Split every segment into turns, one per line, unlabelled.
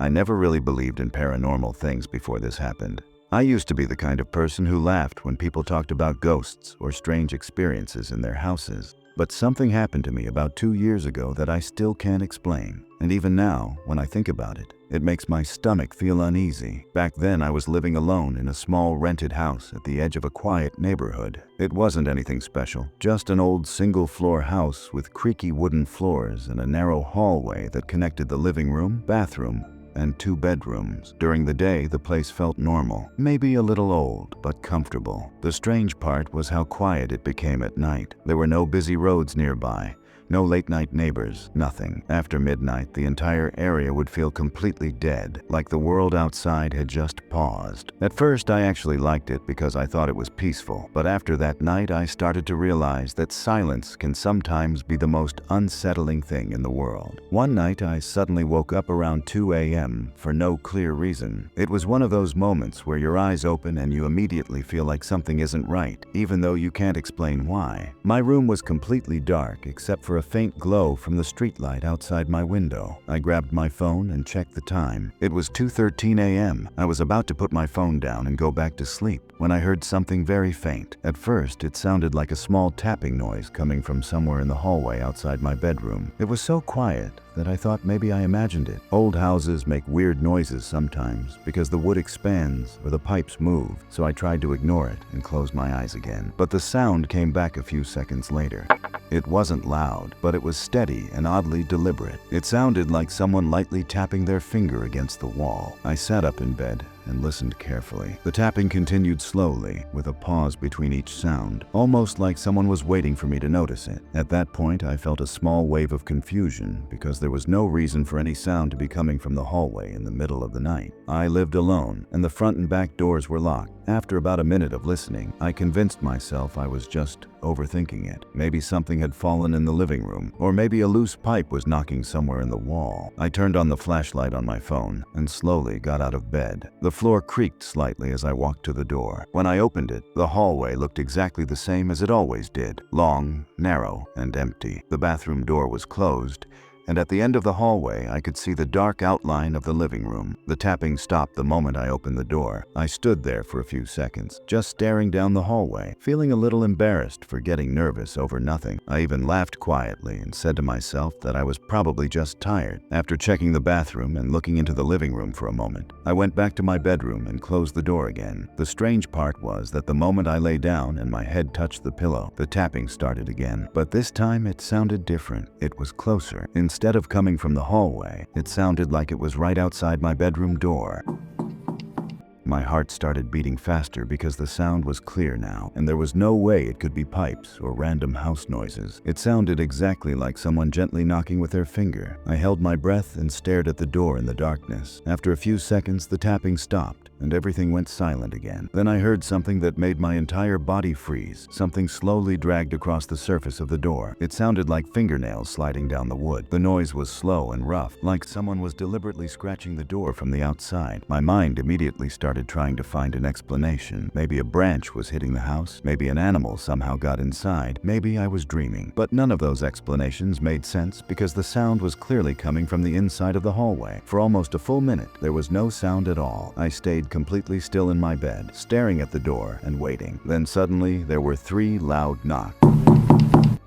I never really believed in paranormal things before this happened. I used to be the kind of person who laughed when people talked about ghosts or strange experiences in their houses. But something happened to me about 2 years ago that I still can't explain. And even now, when I think about it, it makes my stomach feel uneasy. Back then, I was living alone in a small rented house at the edge of a quiet neighborhood. It wasn't anything special, just an old single-floor house with creaky wooden floors and a narrow hallway that connected the living room, bathroom, and 2 bedrooms. During the day, the place felt normal, maybe a little old, but comfortable. The strange part was how quiet it became at night. There were no busy roads nearby. No late-night neighbors, nothing. After midnight, the entire area would feel completely dead, like the world outside had just paused. At first, I actually liked it because I thought it was peaceful. But after that night, I started to realize that silence can sometimes be the most unsettling thing in the world. One night, I suddenly woke up around 2 a.m. for no clear reason. It was one of those moments where your eyes open and you immediately feel like something isn't right, even though you can't explain why. My room was completely dark except for a faint glow from the streetlight outside my window. I grabbed my phone and checked the time. It was 2:13 a.m. I was about to put my phone down and go back to sleep when I heard something very faint. At first, it sounded like a small tapping noise coming from somewhere in the hallway outside my bedroom. It was so quiet that I thought maybe I imagined it. Old houses make weird noises sometimes because the wood expands or the pipes move, so I tried to ignore it and close my eyes again. But the sound came back a few seconds later. It wasn't loud, but it was steady and oddly deliberate. It sounded like someone lightly tapping their finger against the wall. I sat up in bed and listened carefully. The tapping continued slowly, with a pause between each sound, almost like someone was waiting for me to notice it. At that point, I felt a small wave of confusion because there was no reason for any sound to be coming from the hallway in the middle of the night. I lived alone, and the front and back doors were locked. After about a minute of listening, I convinced myself I was just overthinking it. Maybe something had fallen in the living room, or maybe a loose pipe was knocking somewhere in the wall. I turned on the flashlight on my phone and slowly got out of bed. The floor creaked slightly as I walked to the door. When I opened it, the hallway looked exactly the same as it always did. Long, narrow, and empty. The bathroom door was closed, and at the end of the hallway, I could see the dark outline of the living room. The tapping stopped the moment I opened the door. I stood there for a few seconds, just staring down the hallway, feeling a little embarrassed for getting nervous over nothing. I even laughed quietly and said to myself that I was probably just tired. After checking the bathroom and looking into the living room for a moment, I went back to my bedroom and closed the door again. The strange part was that the moment I lay down and my head touched the pillow, the tapping started again. But this time it sounded different. It was closer. Instead of coming from the hallway, it sounded like it was right outside my bedroom door. My heart started beating faster because the sound was clear now, and there was no way it could be pipes or random house noises. It sounded exactly like someone gently knocking with their finger. I held my breath and stared at the door in the darkness. After a few seconds, the tapping stopped, and everything went silent again. Then I heard something that made my entire body freeze. Something slowly dragged across the surface of the door. It sounded like fingernails sliding down the wood. The noise was slow and rough, like someone was deliberately scratching the door from the outside. My mind immediately started trying to find an explanation. Maybe a branch was hitting the house. Maybe an animal somehow got inside. Maybe I was dreaming. But none of those explanations made sense because the sound was clearly coming from the inside of the hallway. For almost a full minute, there was no sound at all. I stayed completely still in my bed, staring at the door and waiting. Then suddenly, there were 3 loud knocks.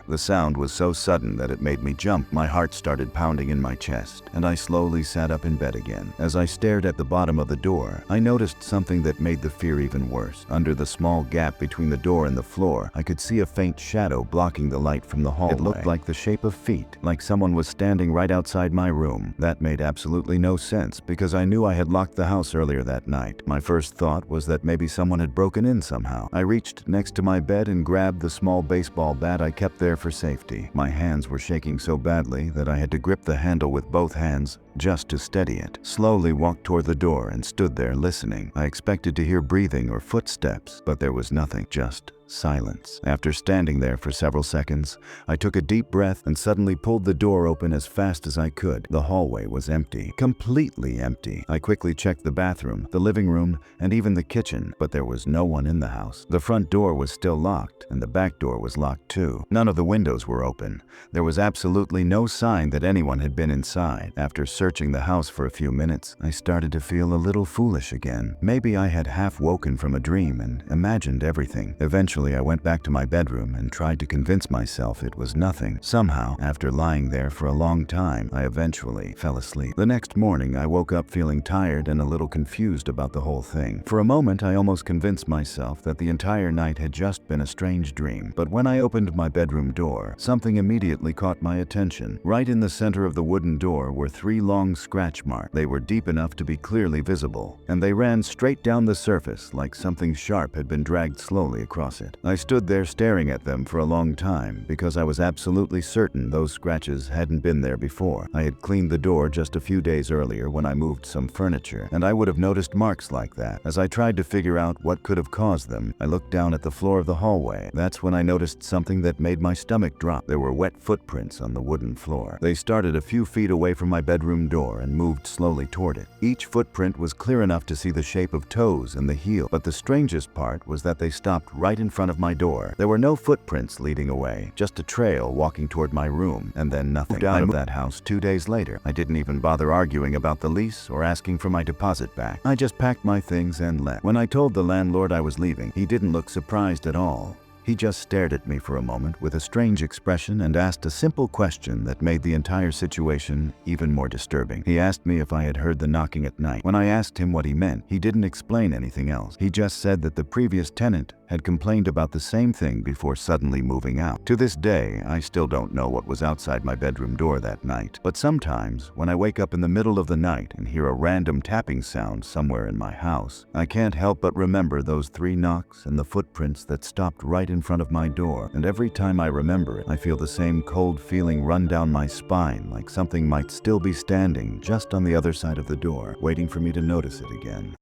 The sound was so sudden that it made me jump. My heart started pounding in my chest, and I slowly sat up in bed again. As I stared at the bottom of the door, I noticed something that made the fear even worse. Under the small gap between the door and the floor, I could see a faint shadow blocking the light from the hallway. It looked like the shape of feet, like someone was standing right outside my room. That made absolutely no sense because I knew I had locked the house earlier that night. My first thought was that maybe someone had broken in somehow. I reached next to my bed and grabbed the small baseball bat I kept there for safety. My hands were shaking so badly that I had to grip the handle with both hands just to steady it. Slowly walked toward the door and stood there listening. I expected to hear breathing or footsteps, but there was nothing, just silence. After standing there for several seconds, I took a deep breath and suddenly pulled the door open as fast as I could. The hallway was empty, completely empty. I quickly checked the bathroom, the living room, and even the kitchen, but there was no one in the house. The front door was still locked, and the back door was locked too. None of the windows were open. There was absolutely no sign that anyone had been inside. After searching searching the house for a few minutes, I started to feel a little foolish again. Maybe I had half woken from a dream and imagined everything. Eventually, I went back to my bedroom and tried to convince myself it was nothing. Somehow, after lying there for a long time, I eventually fell asleep. The next morning, I woke up feeling tired and a little confused about the whole thing. For a moment, I almost convinced myself that the entire night had just been a strange dream. But when I opened my bedroom door, something immediately caught my attention. Right in the center of the wooden door were 3 long scratch marks. They were deep enough to be clearly visible, and they ran straight down the surface like something sharp had been dragged slowly across it. I stood there staring at them for a long time because I was absolutely certain those scratches hadn't been there before. I had cleaned the door just a few days earlier when I moved some furniture, and I would have noticed marks like that. As I tried to figure out what could have caused them, I looked down at the floor of the hallway. That's when I noticed something that made my stomach drop. There were wet footprints on the wooden floor. They started a few feet away from my bedroom door and moved slowly toward it. Each footprint was clear enough to see the shape of toes and the heel, but the strangest part was that they stopped right in front of my door. There were no footprints leading away, just a trail walking toward my room, and then nothing. I moved out of that house 2 days later. I didn't even bother arguing about the lease or asking for my deposit back. I just packed my things and left. When I told the landlord I was leaving, he didn't look surprised at all. He just stared at me for a moment with a strange expression and asked a simple question that made the entire situation even more disturbing. He asked me if I had heard the knocking at night. When I asked him what he meant, he didn't explain anything else. He just said that the previous tenant had complained about the same thing before suddenly moving out. To this day, I still don't know what was outside my bedroom door that night. But sometimes, when I wake up in the middle of the night and hear a random tapping sound somewhere in my house, I can't help but remember those 3 knocks and the footprints that stopped right in front of my door. And every time I remember it, I feel the same cold feeling run down my spine, like something might still be standing just on the other side of the door, waiting for me to notice it again.